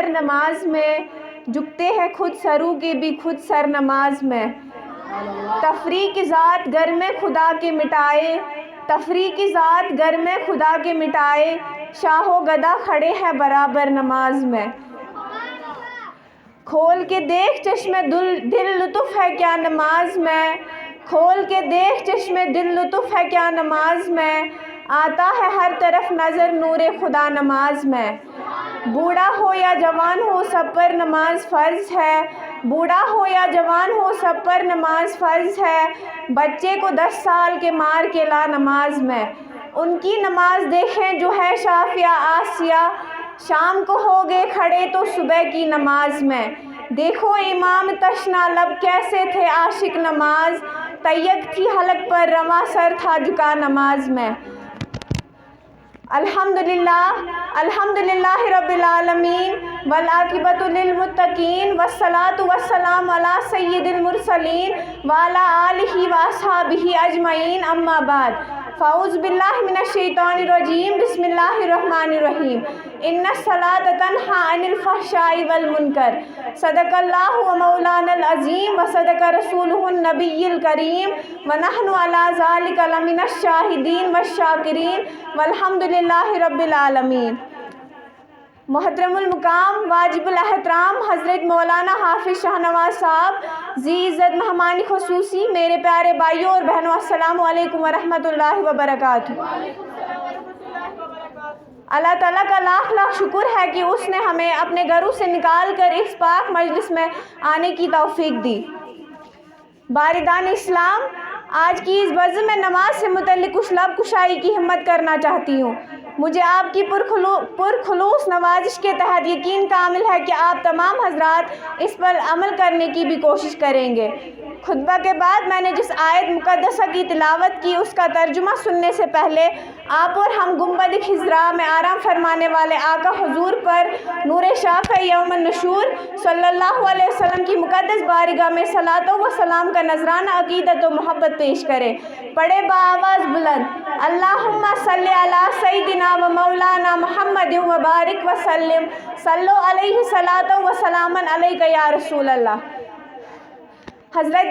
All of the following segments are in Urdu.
ہر نماز میں، جھکتے ہیں خود سرو کے بھی خود سر نماز میں۔ تفریق ذات گھر میں خدا کے مٹائے، تفریق ذات گھر میں خدا کے مٹائے، شاہ و گدا کھڑے ہیں برابر نماز میں۔ کھول کے دیکھ چشم دل لطف ہے کیا نماز میں، کھول کے دیکھ چشم دل لطف ہے کیا نماز میں، آتا ہے ہر طرف نظر نور خدا نماز میں۔ بوڑھا ہو یا جوان ہو سب پر نماز فرض ہے، بوڑھا ہو یا جوان ہو سب پر نماز فرض ہے، بچے کو 10 سال کے مار کے لا نماز میں۔ ان کی نماز دیکھیں جو ہے شافیہ آسیہ، شام کو ہو گئے کھڑے تو صبح کی نماز میں۔ دیکھو امام تشنا لب کیسے تھے عاشق نماز، تیگ تھی حلق پر رواں سر تھا جھکا نماز میں۔ الحمدللہ رب العالمین والعاقبۃ للمتقین، والصلاۃ والسلام علی سید المرسلین وعلی آلہ واصحابہ اجمعین، اما بعد، فاعوذ باللہ من الشیطان الرجیم، بسم اللہ الرحمن الرحیم۔ ان الصلاۃ تنہی عن الفحشاء والمنکر، صدق اللہ و مولانا العظیم و صدق رسولہ النبی الکریم، ونحن علی ذلک لمن الشاہدین والشاکرین، والحمد للہ رب العالمین۔ محترم المقام واجب الاحترام حضرت مولانا حافظ شاہنواز صاحب، ذی عزت مہمان خصوصی، میرے پیارے بھائیوں اور بہنوں، السلام علیکم ورحمۃ اللہ وبرکاتہ۔ اللہ تعالیٰ کا لاکھ لاکھ شکر ہے کہ اس نے ہمیں اپنے گھروں سے نکال کر اس پاک مجلس میں آنے کی توفیق دی۔ باردان اسلام، آج کی اس بزم میں نماز سے متعلق کچھ لب کشائی کی ہمت کرنا چاہتی ہوں۔ مجھے آپ کی پرخلوص نوازش کے تحت یقین کامل ہے کہ آپ تمام حضرات اس پر عمل کرنے کی بھی کوشش کریں گے۔ خطبہ کے بعد میں نے جس آیت مقدسہ کی تلاوت کی اس کا ترجمہ سننے سے پہلے آپ اور ہم گنبد خضرا میں آرام فرمانے والے آقا حضور پر نور شافع یوم النشور صلی اللہ علیہ وسلم کی مقدس بارگاہ میں صلاۃ و سلام کا نذرانہ عقیدت و محبت پیش کریں۔ پڑھے بآواز بلند، اللہم صلی علی سیدنا و مولانا محمد و بارک وسلم، صلو علیہ صلاۃ و سلاما علیک یا رسول اللہ۔ حضرات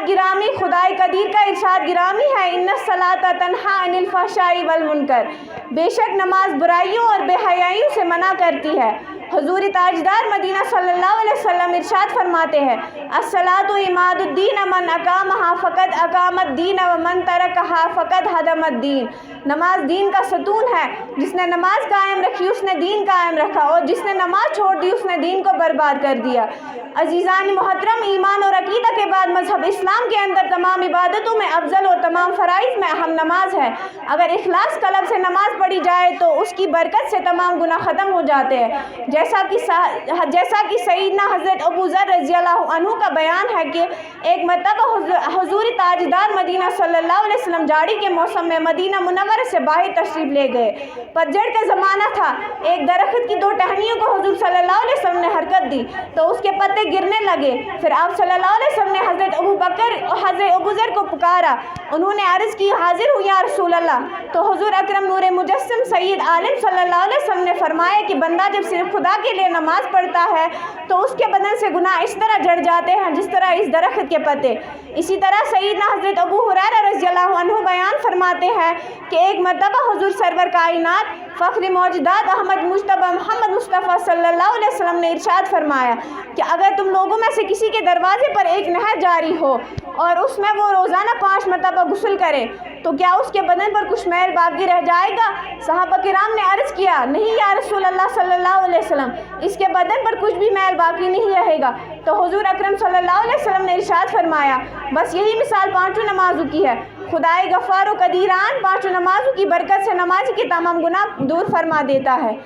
گرامی، خدائے قدیر کا ارشاد گرامی ہے، ان الصلاۃ تنہی عن الفحشاء والمنکر، بے شک نماز برائیوں اور بے حیائیوں سے منع کرتی ہے۔ حضور تاجدار مدینہ صلی اللہ علیہ وسلم ارشاد فرماتے ہیں، الصلاۃ عماد الدین، من اقامہا فقد اقام الدین ومن ترکہا فقد ہدم الدین۔ نماز دین کا ستون ہے، جس نے نماز قائم رکھی اس نے دین قائم رکھا، اور جس نے نماز چھوڑ دی اس نے دین کو برباد کر دیا۔ عزیزان محترم، ایمان اور عقیدہ کے بعد مذہب اسلام کے اندر تمام عبادتوں میں افضل اور تمام فرائض میں اہم نماز ہے۔ اگر اخلاص قلب سے نماز پڑھی جائے تو اس کی برکت سے تمام گناہ ختم ہو جاتے ہیں۔ جیسا کہ سیدنا حضرت ابو ذر رضی اللہ عنہ کا بیان ہے کہ ایک مرتبہ حضور تاجدار مدینہ صلی اللہ علیہ وسلم جاڑی کے موسم میں مدینہ منورہ سے باہر تشریف لے گئے۔ پتجھڑ کا زمانہ تھا، ایک درخت کی 2 ٹہنیوں کو حضور صلی اللہ علیہ وسلم نے حرکت دی تو اس کے پتے گرنے لگے۔ پھر آپ صلی اللہ علیہ وسلم نے حضرت ابو بکر اور حضرت ابو ذر کو پکارا، انہوں نے عرض کی، حاضر ہوں یا رسول اللہ۔ تو حضور اکرم نور مجسم سید عالم صلی اللہ علیہ وسلم نے فرمایا کہ بندہ جب صرف خدا کے لیے نماز پڑھتا ہے تو اس کے بدن سے گناہ اس طرح جڑ جاتے ہیں جس طرح اس درخت کے پتے۔ اسی طرح سیدنا حضرت ابو ہریرہ رضی اللہ عنہ بیان فرماتے ہیں کہ ایک مرتبہ حضور سرور کائنات فخر موجودات احمد مجتبی محمد مصطفیٰ صلی اللہ علیہ وسلم نے ارشاد فرمایا کہ اگر تم لوگوں میں سے کسی کے دروازے پر ایک نہر جاری ہو اور اس میں وہ روزانہ 5 مرتبہ غسل کرے تو کیا اس کے بدن پر کچھ میل باقی رہ جائے گا؟ صحابہ کرام نے عرض کیا، نہیں یا رسول اللہ صلی اللہ علیہ وسلم، اس کے بدن پر کچھ بھی میل باقی نہیں رہے گا۔ تو حضور اکرم صلی اللہ علیہ وسلم نے ارشاد فرمایا، بس یہی مثال 5 نمازوں کی ہے۔ خدائے غفار و قدیران 5 نمازوں کی برکت سے نمازی کے تمام گناہ دور فرما دیتا ہے۔